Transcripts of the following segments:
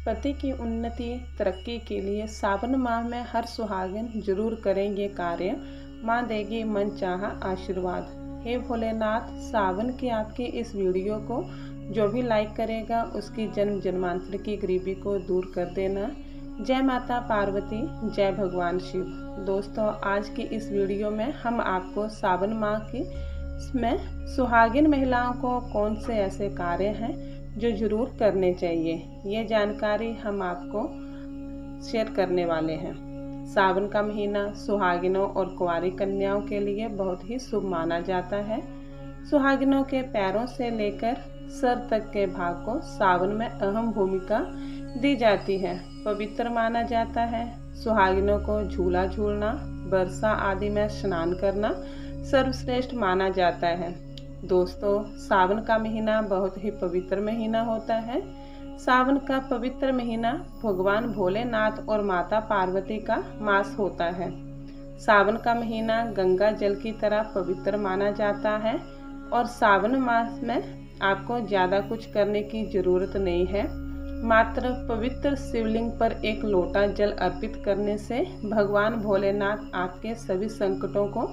पति की उन्नति तरक्की के लिए सावन माह में हर सुहागिन जरूर करें ये कार्य। माँ देगी मन चाहा आशीर्वाद। हे भोलेनाथ, सावन की आपकी इस वीडियो को जो भी लाइक करेगा उसकी जन्म जन्मांतर की गरीबी को दूर कर देना। जय माता पार्वती, जय भगवान शिव। दोस्तों, आज की इस वीडियो में हम आपको सावन माह की में सुहागिन महिलाओं को कौन से ऐसे कार्य हैं जो जरूर करने चाहिए, ये जानकारी हम आपको शेयर करने वाले हैं। सावन का महीना सुहागिनों और कुंवारी कन्याओं के लिए बहुत ही शुभ माना जाता है। सुहागिनों के पैरों से लेकर सर तक के भाग को सावन में अहम भूमिका दी जाती है, पवित्र माना जाता है। सुहागिनों को झूला झूलना, बरसा आदि में स्नान करना सर्वश्रेष्ठ माना जाता है। दोस्तों, सावन का महीना बहुत ही पवित्र महीना होता है। सावन का पवित्र महीना भगवान भोलेनाथ और माता पार्वती का मास होता है। सावन का महीना गंगा जल की तरह पवित्र माना जाता है और सावन मास में आपको ज़्यादा कुछ करने की ज़रूरत नहीं है। मात्र पवित्र शिवलिंग पर एक लोटा जल अर्पित करने से भगवान भोलेनाथ आपके सभी संकटों को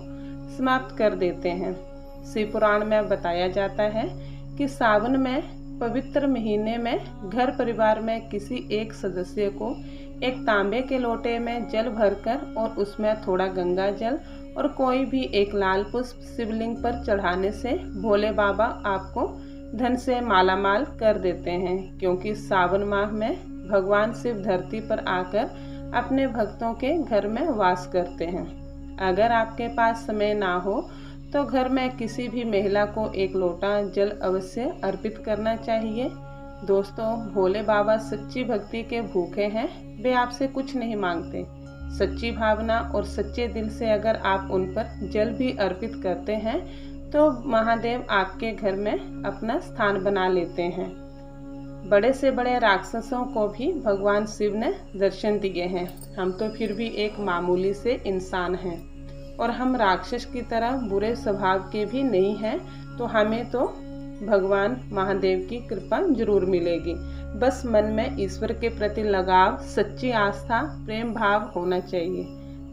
समाप्त कर देते हैं। शिव पुराण में बताया जाता है कि सावन में पवित्र महीने में घर परिवार में किसी एक सदस्य को एक तांबे के लोटे में जल भरकर और उसमें थोड़ा गंगा जल और कोई भी एक लाल पुष्प शिवलिंग पर चढ़ाने से भोले बाबा आपको धन से मालामाल कर देते हैं, क्योंकि सावन माह में भगवान शिव धरती पर आकर अपने भक्तों के घर में वास करते हैं। अगर आपके पास समय ना हो तो घर में किसी भी महिला को एक लोटा जल अवश्य अर्पित करना चाहिए। दोस्तों, भोले बाबा सच्ची भक्ति के भूखे हैं। वे आपसे कुछ नहीं मांगते। सच्ची भावना और सच्चे दिल से अगर आप उन पर जल भी अर्पित करते हैं तो महादेव आपके घर में अपना स्थान बना लेते हैं। बड़े से बड़े राक्षसों को भी भगवान शिव ने दर्शन दिए हैं। हम तो फिर भी एक मामूली से इंसान हैं और हम राक्षस की तरह बुरे स्वभाव के भी नहीं हैं, तो हमें तो भगवान महादेव की कृपा जरूर मिलेगी। बस मन में ईश्वर के प्रति लगाव, सच्ची आस्था, प्रेम भाव होना चाहिए,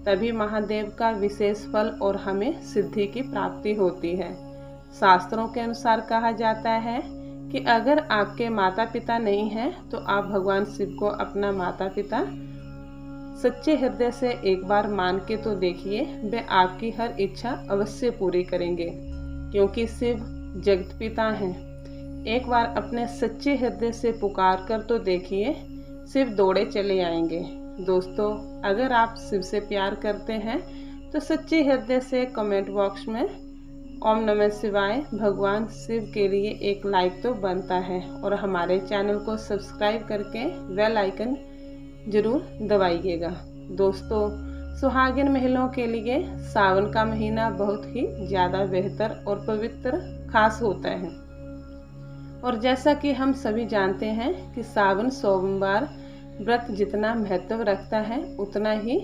तभी महादेव का विशेष फल और हमें सिद्धि की प्राप्ति होती है। शास्त्रों के अनुसार कहा जाता है कि अगर आपके माता पिता नहीं हैं तो आप भगवान शिव को अपना माता पिता सच्चे हृदय से एक बार मान के तो देखिए, वे आपकी हर इच्छा अवश्य पूरी करेंगे, क्योंकि शिव जगत पिता हैं। एक बार अपने सच्चे हृदय से पुकार कर तो देखिए, शिव दौड़े चले आएंगे। दोस्तों, अगर आप शिव से प्यार करते हैं तो सच्चे हृदय से कमेंट बॉक्स में ओम नमः शिवाय भगवान शिव के लिए एक लाइक तो बनता है और हमारे चैनल को सब्सक्राइब करके बेल आइकन जरूर दबाइएगा। दोस्तों, सुहागिन महिलाओं के लिए सावन का महीना बहुत ही ज़्यादा बेहतर और पवित्र खास होता है। और जैसा कि हम सभी जानते हैं कि सावन सोमवार व्रत जितना महत्व रखता है, उतना ही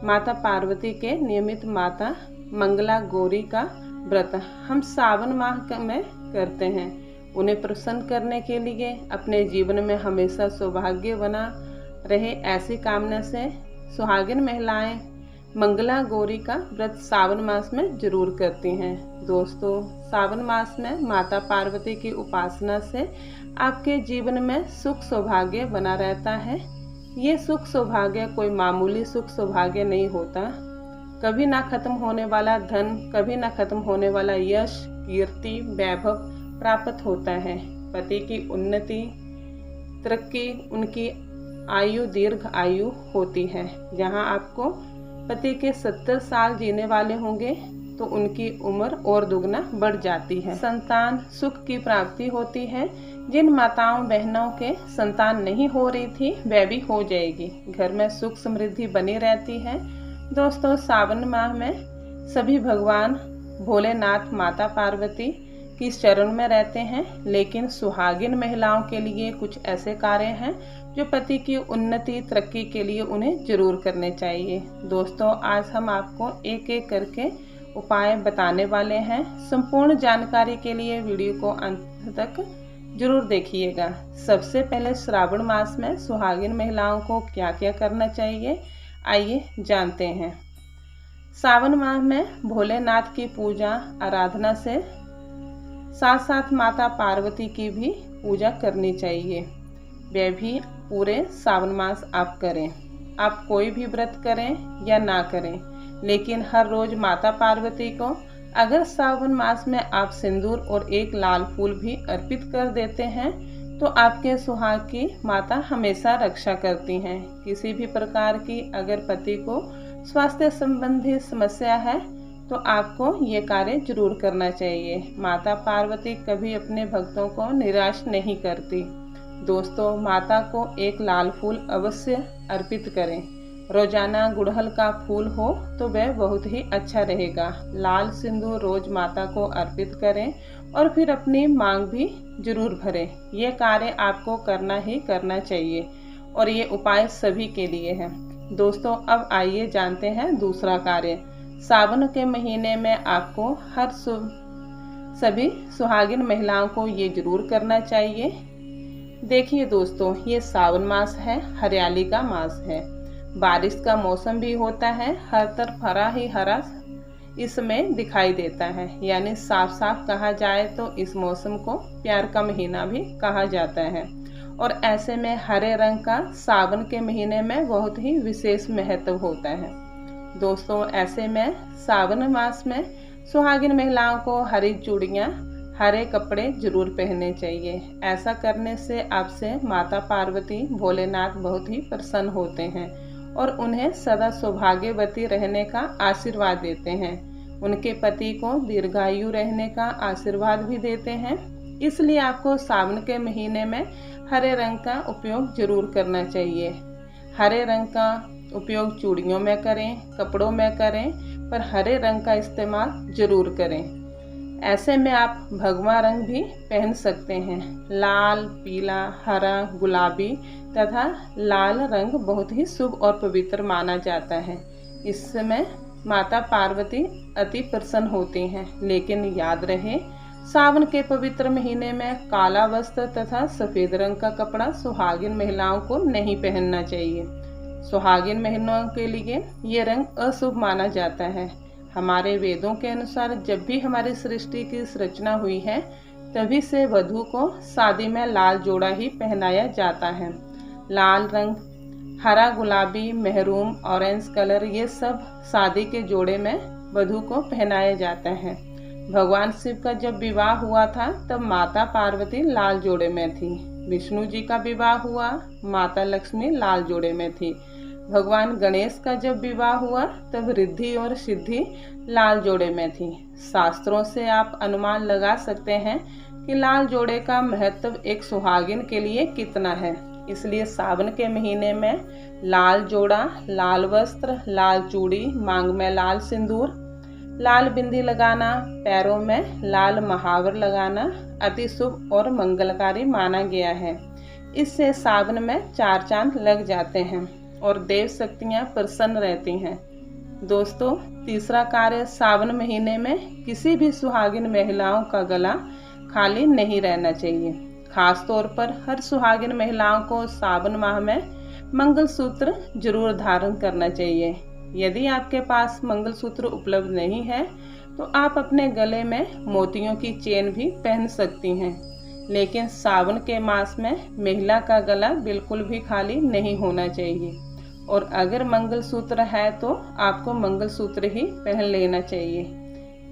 माता पार्वती के नियमित माता मंगला गौरी का व्रत हम सावन माह में करते हैं। उन्हें प्रसन्न करने के लिए अपने जीवन में हमेशा सौभाग्य बना रहे, ऐसी कामना से सुहागिन महिलाएं मंगला गौरी का व्रत सावन मास में जरूर करती हैं। दोस्तों, सावन मास में माता पार्वती की उपासना से आपके जीवन में सुख सौभाग्य बना रहता है। ये सुख सौभाग्य कोई मामूली सुख सौभाग्य नहीं होता। कभी ना खत्म होने वाला धन, कभी ना खत्म होने वाला यश, कीर्ति, वैभव प्राप्त होता है। पति की उन्नति, तरक्की, उनकी आयु दीर्घ आयु होती है। जहां आपको पति के 70 साल जीने वाले होंगे तो उनकी उम्र और दुगना बढ़ जाती है। संतान सुख की प्राप्ति होती है। जिन माताओं बहनों के संतान नहीं हो रही थी वह भी हो जाएगी। घर में सुख समृद्धि बनी रहती है। दोस्तों, सावन माह में सभी भगवान भोलेनाथ माता पार्वती की शरण में रहते हैं, लेकिन सुहागिन महिलाओं के लिए कुछ ऐसे कार्य हैं जो पति की उन्नति तरक्की के लिए उन्हें जरूर करने चाहिए। दोस्तों, आज हम आपको एक एक करके उपाय बताने वाले हैं। संपूर्ण जानकारी के लिए वीडियो को अंत तक जरूर देखिएगा। सबसे पहले श्रावण मास में सुहागिन महिलाओं को क्या क्या करना चाहिए, आइए जानते हैं। सावन माह में भोलेनाथ की पूजा आराधना से साथ साथ माता पार्वती की भी पूजा करनी चाहिए। वह भी पूरे सावन मास आप करें। आप कोई भी व्रत करें या ना करें, लेकिन हर रोज माता पार्वती को अगर सावन मास में आप सिंदूर और एक लाल फूल भी अर्पित कर देते हैं तो आपके सुहाग की माता हमेशा रक्षा करती हैं। किसी भी प्रकार की अगर पति को स्वास्थ्य संबंधी समस्या है तो आपको ये कार्य जरूर करना चाहिए। माता पार्वती कभी अपने भक्तों को निराश नहीं करती। दोस्तों, माता को एक लाल फूल अवश्य अर्पित करें। रोजाना गुड़हल का फूल हो तो वह बहुत ही अच्छा रहेगा। लाल सिंदूर रोज माता को अर्पित करें और फिर अपनी मांग भी जरूर भरें। ये कार्य आपको करना ही करना चाहिए और ये उपाय सभी के लिए है। दोस्तों, अब आइए जानते हैं दूसरा कार्य। सावन के महीने में आपको सभी सुहागिन महिलाओं को ये जरूर करना चाहिए। देखिए दोस्तों, ये सावन मास है, हरियाली का मास है, बारिश का मौसम भी होता है। हर तरफ हरा ही हरा इसमें दिखाई देता है, यानी साफ साफ कहा जाए तो इस मौसम को प्यार का महीना भी कहा जाता है। और ऐसे में हरे रंग का सावन के महीने में बहुत ही विशेष महत्व होता है। दोस्तों, ऐसे में सावन मास में सुहागिन महिलाओं को हरी चूड़ियाँ, हरे कपड़े जरूर पहनने चाहिए। ऐसा करने से आपसे माता पार्वती भोलेनाथ बहुत ही प्रसन्न होते हैं और उन्हें सदा सौभाग्यवती रहने का आशीर्वाद देते हैं। उनके पति को दीर्घायु रहने का आशीर्वाद भी देते हैं। इसलिए आपको सावन के महीने में हरे रंग का उपयोग जरूर करना चाहिए। हरे रंग का उपयोग चूड़ियों में करें, कपड़ों में करें, पर हरे रंग का इस्तेमाल जरूर करें। ऐसे में आप भगवा रंग भी पहन सकते हैं। लाल, पीला, हरा, गुलाबी तथा लाल रंग बहुत ही शुभ और पवित्र माना जाता है। इस समय माता पार्वती अति प्रसन्न होती हैं। लेकिन याद रहे, सावन के पवित्र महीने में काला वस्त्र तथा सफेद रंग का कपड़ा सुहागिन महिलाओं को नहीं पहनना चाहिए। सुहागिन महिलाओं के लिए ये रंग अशुभ माना जाता है। हमारे वेदों के अनुसार जब भी हमारी सृष्टि की रचना हुई है तभी से वधू को शादी में लाल जोड़ा ही पहनाया जाता है। लाल रंग, हरा, गुलाबी, मेहरून, ऑरेंज कलर, ये सब शादी के जोड़े में वधू को पहनाया जाता है। भगवान शिव का जब विवाह हुआ था तब माता पार्वती लाल जोड़े में थी। विष्णु जी का विवाह हुआ, माता लक्ष्मी लाल जोड़े में थी। भगवान गणेश का जब विवाह हुआ तब रिद्धि और सिद्धि लाल जोड़े में थी। शास्त्रों से आप अनुमान लगा सकते हैं कि लाल जोड़े का महत्व एक सुहागिन के लिए कितना है। इसलिए सावन के महीने में लाल जोड़ा, लाल वस्त्र, लाल चूड़ी, मांग में लाल सिंदूर, लाल बिंदी लगाना, पैरों में लाल महावर लगाना अति शुभ और मंगलकारी माना गया है। इससे सावन में 4 चांद लग जाते हैं और देव शक्तियाँ प्रसन्न रहती हैं। दोस्तों, तीसरा कार्य, सावन महीने में किसी भी सुहागिन महिलाओं का गला खाली नहीं रहना चाहिए। खास तौर पर हर सुहागिन महिलाओं को सावन माह में मंगलसूत्र जरूर धारण करना चाहिए। यदि आपके पास मंगलसूत्र उपलब्ध नहीं है तो आप अपने गले में मोतियों की चेन भी पहन सकती हैं। लेकिन सावन के मास में महिला का गला बिल्कुल भी खाली नहीं होना चाहिए और अगर मंगलसूत्र है तो आपको मंगलसूत्र ही पहन लेना चाहिए।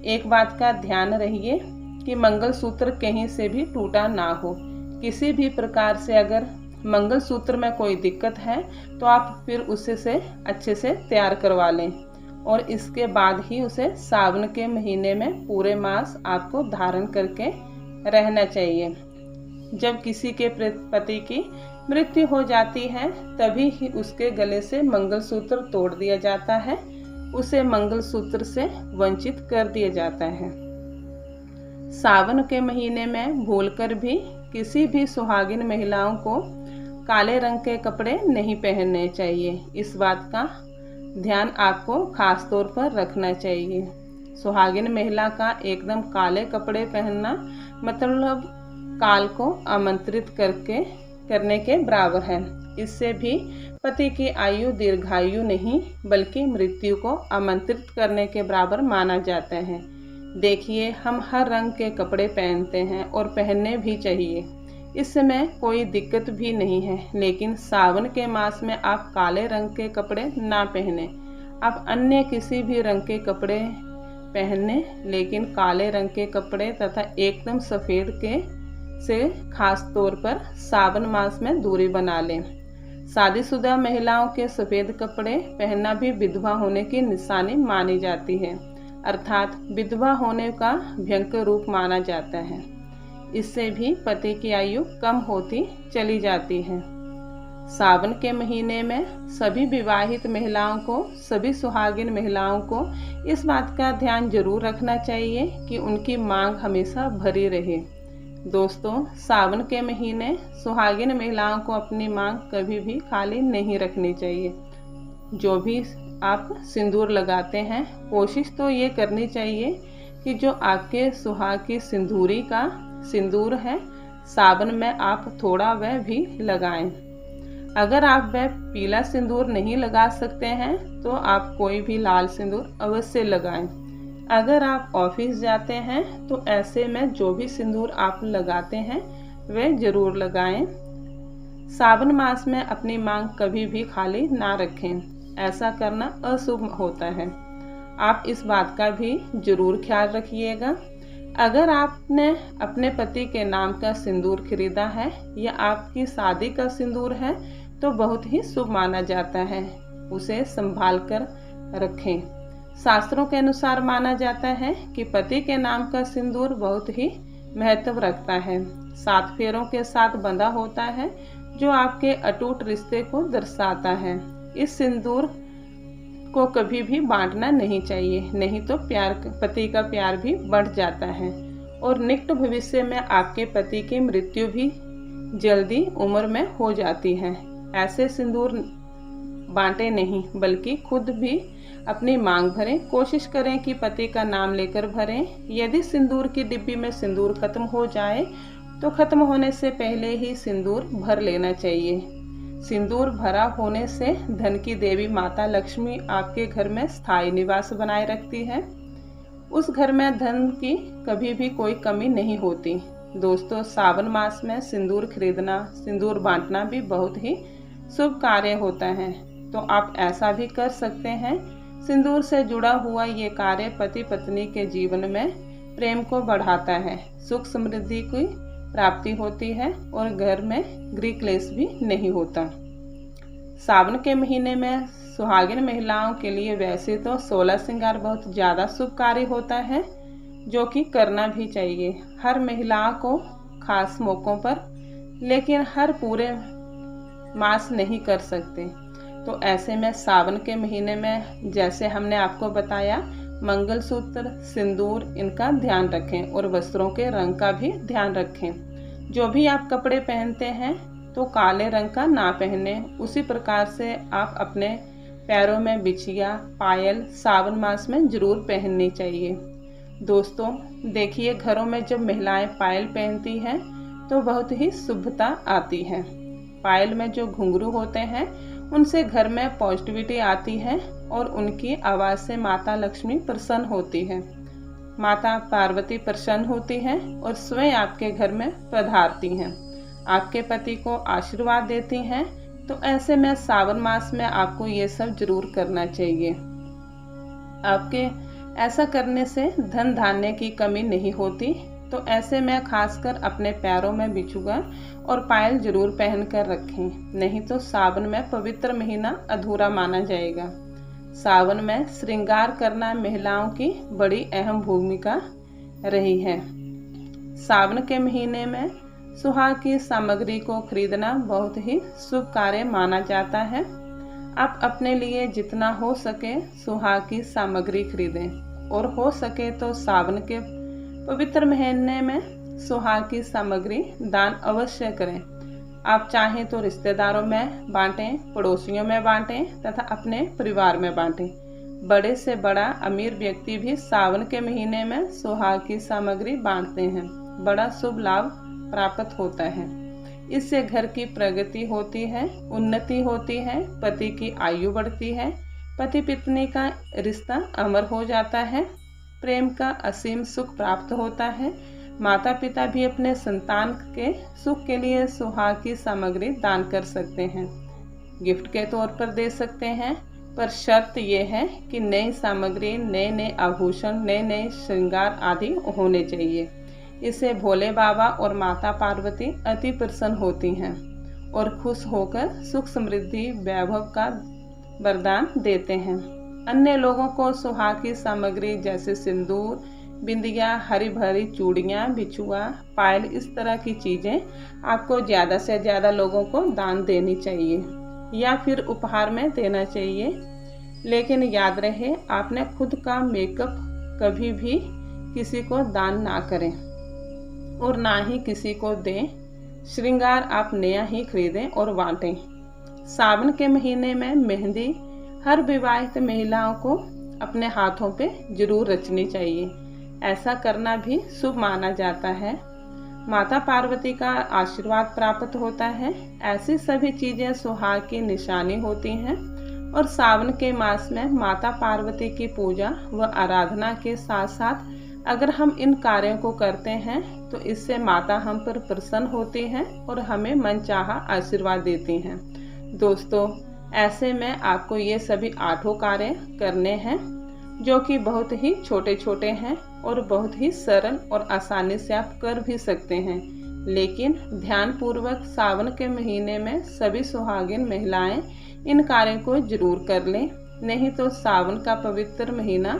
एक बात का ध्यान रहिए कि मंगलसूत्र कहीं से भी टूटा ना हो। किसी भी प्रकार से अगर मंगलसूत्र में कोई दिक्कत है तो आप फिर उसे से अच्छे से तैयार करवा लें और इसके बाद ही उसे सावन के महीने में पूरे मास आपको धारण करके रहना चाहिए। जब किसी के पति की मृत्यु हो जाती है तभी ही उसके गले से मंगलसूत्र तोड़ दिया जाता है, उसे मंगलसूत्र से वंचित कर दिया जाता है। सावन के महीने में भूलकर भी किसी भी सुहागिन महिलाओं को काले रंग के कपड़े नहीं पहनने चाहिए। इस बात का ध्यान आपको खास तौर पर रखना चाहिए। सुहागिन महिला का एकदम काले कपड़े पहनना मतलब काल को आमंत्रित करने के बराबर है। इससे भी पति की आयु दीर्घायु नहीं बल्कि मृत्यु को आमंत्रित करने के बराबर माना जाता है। देखिए, हम हर रंग के कपड़े पहनते हैं और पहनने भी चाहिए, इसमें कोई दिक्कत भी नहीं है। लेकिन सावन के मास में आप काले रंग के कपड़े ना पहने। आप अन्य किसी भी रंग के कपड़े पहने, लेकिन काले रंग के कपड़े तथा एकदम सफ़ेद के से खास तौर पर सावन मास में दूरी बना लें। शादीशुदा महिलाओं के सफ़ेद कपड़े पहनना भी विधवा होने की निशानी मानी जाती है, अर्थात विधवा होने का भयंकर रूप माना जाता है। इससे भी पति की आयु कम होती चली जाती है। सावन के महीने में सभी विवाहित महिलाओं को, सभी सुहागिन महिलाओं को इस बात का ध्यान जरूर रखना चाहिए कि उनकी मांग हमेशा भरी रहे। दोस्तों, सावन के महीने सुहागिन महिलाओं को अपनी मांग कभी भी खाली नहीं रखनी चाहिए। जो भी आप सिंदूर लगाते हैं, कोशिश तो ये करनी चाहिए कि जो आपके सुहाग की सिंदूरी का सिंदूर है, सावन में आप थोड़ा वह भी लगाएं। अगर आप वह पीला सिंदूर नहीं लगा सकते हैं तो आप कोई भी लाल सिंदूर अवश्य लगाएं। अगर आप ऑफिस जाते हैं तो ऐसे में जो भी सिंदूर आप लगाते हैं वह जरूर लगाएं। सावन मास में अपनी मांग कभी भी खाली ना रखें, ऐसा करना अशुभ होता है। आप इस बात का भी जरूर ख्याल रखिएगा। अगर आपने अपने पति के नाम का सिंदूर खरीदा है या आपकी शादी का सिंदूर है तो बहुत ही शुभ माना जाता है। उसे संभाल कर रखें। शास्त्रों के अनुसार माना जाता है कि पति के नाम का सिंदूर बहुत ही महत्व रखता है। 7 फेरों के साथ बंधा होता है, जो आपके अटूट रिश्ते को दर्शाता है। इस सिंदूर को कभी भी बांटना नहीं चाहिए, नहीं तो पति का प्यार भी बढ़ जाता है और निकट भविष्य में आपके पति की मृत्यु भी जल्दी उम्र में हो जाती है। ऐसे सिंदूर बांटे नहीं, बल्कि खुद भी अपनी मांग भरें। कोशिश करें कि पति का नाम लेकर भरें। यदि सिंदूर की डिब्बी में सिंदूर खत्म हो जाए तो खत्म होने से पहले ही सिंदूर भर लेना चाहिए। सिंदूर भरा होने से धन की देवी माता लक्ष्मी आपके घर में स्थायी निवास बनाए रखती है। उस घर में धन की कभी भी कोई कमी नहीं होती। दोस्तों, सावन मास में सिंदूर खरीदना, सिंदूर बांटना भी बहुत ही शुभ कार्य होता है। तो आप ऐसा भी कर सकते हैं। सिंदूर से जुड़ा हुआ ये कार्य पति पत्नी के जीवन में प्रेम को बढ़ाता है, सुख समृद्धि की प्राप्ति होती है और घर में गृह क्लेश भी नहीं होता। सावन के महीने में सुहागिन महिलाओं के लिए वैसे तो 16 श्रृंगार बहुत ज़्यादा शुभ कार्य होता है, जो कि करना भी चाहिए हर महिला को खास मौक़ों पर, लेकिन हर पूरे मास नहीं कर सकते। तो ऐसे में सावन के महीने में जैसे हमने आपको बताया, मंगलसूत्र, सिंदूर, इनका ध्यान रखें और वस्त्रों के रंग का भी ध्यान रखें। जो भी आप कपड़े पहनते हैं तो काले रंग का ना पहने। उसी प्रकार से आप अपने पैरों में बिछिया, पायल सावन मास में जरूर पहननी चाहिए। दोस्तों, देखिए, घरों में जब महिलाएं पायल पहनती हैं तो बहुत ही शुभता आती है। पायल में जो घुंघरू होते हैं उनसे घर में पॉजिटिविटी आती है और उनकी आवाज़ से माता लक्ष्मी प्रसन्न होती है, माता पार्वती प्रसन्न होती हैं और स्वयं आपके घर में पधारती हैं, आपके पति को आशीर्वाद देती हैं। तो ऐसे में सावन मास में आपको ये सब जरूर करना चाहिए। आपके ऐसा करने से धन धान्य की कमी नहीं होती। तो ऐसे में खासकर अपने पैरों में बिछुआ और पायल जरूर पहन कर रखें, नहीं तो सावन में पवित्र महीना अधूरा माना जाएगा। सावन में श्रृंगार करना महिलाओं की बड़ी अहम भूमिका रही है। सावन के महीने में सुहाग की सामग्री को खरीदना बहुत ही शुभ कार्य माना जाता है। आप अपने लिए जितना हो सके सुहाग की सामग्री खरीदें और हो सके तो सावन के पवित्र महीने में सुहाग की सामग्री दान अवश्य करें। आप चाहें तो रिश्तेदारों में बांटें, पड़ोसियों में बांटें तथा अपने परिवार में बांटें। बड़े से बड़ा अमीर व्यक्ति भी सावन के महीने में सुहाग की सामग्री बांटते हैं। बड़ा शुभ लाभ प्राप्त होता है। इससे घर की प्रगति होती है, उन्नति होती है, पति की आयु बढ़ती है, पति पत्नी का रिश्ता अमर हो जाता है, प्रेम का असीम सुख प्राप्त होता है। माता पिता भी अपने संतान के सुख के लिए सुहाग की सामग्री दान कर सकते हैं, गिफ्ट के तौर पर दे सकते हैं, पर शर्त यह है कि नई सामग्री, नए नए आभूषण, नए नए श्रृंगार आदि होने चाहिए। इससे भोले बाबा और माता पार्वती अति प्रसन्न होती हैं और खुश होकर सुख समृद्धि वैभव का वरदान देते हैं। अन्य लोगों को सुहाग की सामग्री जैसे सिंदूर, बिंदिया, हरी भरी चूड़ियाँ, बिछुआ, पायल, इस तरह की चीज़ें आपको ज़्यादा से ज़्यादा लोगों को दान देनी चाहिए या फिर उपहार में देना चाहिए। लेकिन याद रहे, आपने खुद का मेकअप कभी भी किसी को दान ना करें और ना ही किसी को दें। श्रृंगार आप नया ही खरीदें और बांटें। सावन के महीने में मेहंदी हर विवाहित महिलाओं को अपने हाथों पे जरूर रचनी चाहिए। ऐसा करना भी शुभ माना जाता है। माता पार्वती का आशीर्वाद प्राप्त होता है। ऐसी सभी चीज़ें सुहाग की निशानी होती हैं और सावन के मास में माता पार्वती की पूजा व आराधना के साथ साथ अगर हम इन कार्यों को करते हैं तो इससे माता हम पर प्रसन्न होती हैं और हमें मनचाहा आशीर्वाद देती हैं। दोस्तों, ऐसे में आपको ये सभी 8 कार्य करने हैं जो कि बहुत ही छोटे छोटे हैं और बहुत ही सरल और आसानी से आप कर भी सकते हैं। लेकिन ध्यानपूर्वक सावन के महीने में सभी सुहागिन महिलाएं इन कार्यों को जरूर कर लें, नहीं तो सावन का पवित्र महीना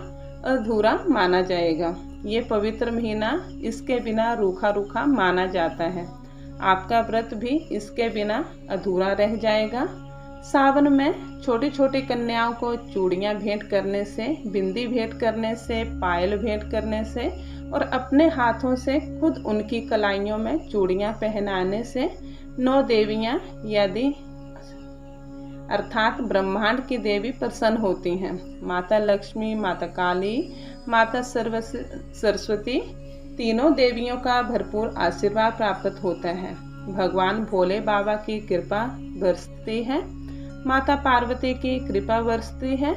अधूरा माना जाएगा। ये पवित्र महीना इसके बिना रूखा रूखा माना जाता है। आपका व्रत भी इसके बिना अधूरा रह जाएगा। सावन में छोटी छोटी कन्याओं को चूड़ियाँ भेंट करने से, बिंदी भेंट करने से, पायल भेंट करने से और अपने हाथों से खुद उनकी कलाइयों में चूड़ियाँ पहनाने से 9 देवियाँ यदि अर्थात ब्रह्मांड की देवी प्रसन्न होती हैं। माता लक्ष्मी, माता काली, माता सरस्वती, तीनों देवियों का भरपूर आशीर्वाद प्राप्त होता है। भगवान भोले बाबा की कृपा बरसती है, माता पार्वती की कृपा बरसती है,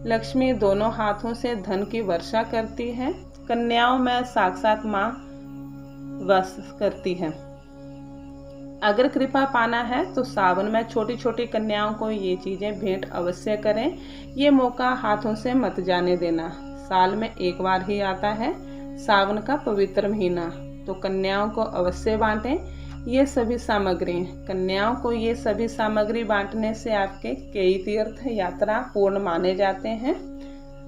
लक्ष्मी दोनों हाथों से धन की वर्षा करती है, कन्याओं में साक्षात माँ वास करती है। अगर कृपा पाना है तो सावन में छोटी छोटी कन्याओं को ये चीज़ें भेंट अवश्य करें। ये मौका हाथों से मत जाने देना। साल में एक बार ही आता है सावन का पवित्र महीना, तो कन्याओं को अवश्य बांटें ये सभी सामग्री। कन्याओं को ये सभी सामग्री बांटने से आपके कई तीर्थ यात्रा पूर्ण माने जाते हैं।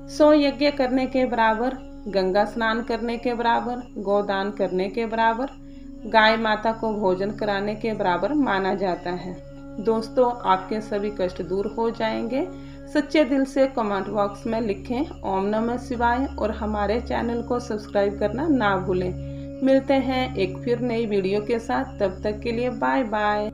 100 यज्ञ करने के बराबर, गंगा स्नान करने के बराबर, गोदान करने के बराबर, गाय माता को भोजन कराने के बराबर माना जाता है। दोस्तों, आपके सभी कष्ट दूर हो जाएंगे। सच्चे दिल से कमेंट बॉक्स में लिखें ओम नमः शिवाय और हमारे चैनल को सब्सक्राइब करना ना भूलें। मिलते हैं एक फिर नई वीडियो के साथ, तब तक के लिए बाय बाय।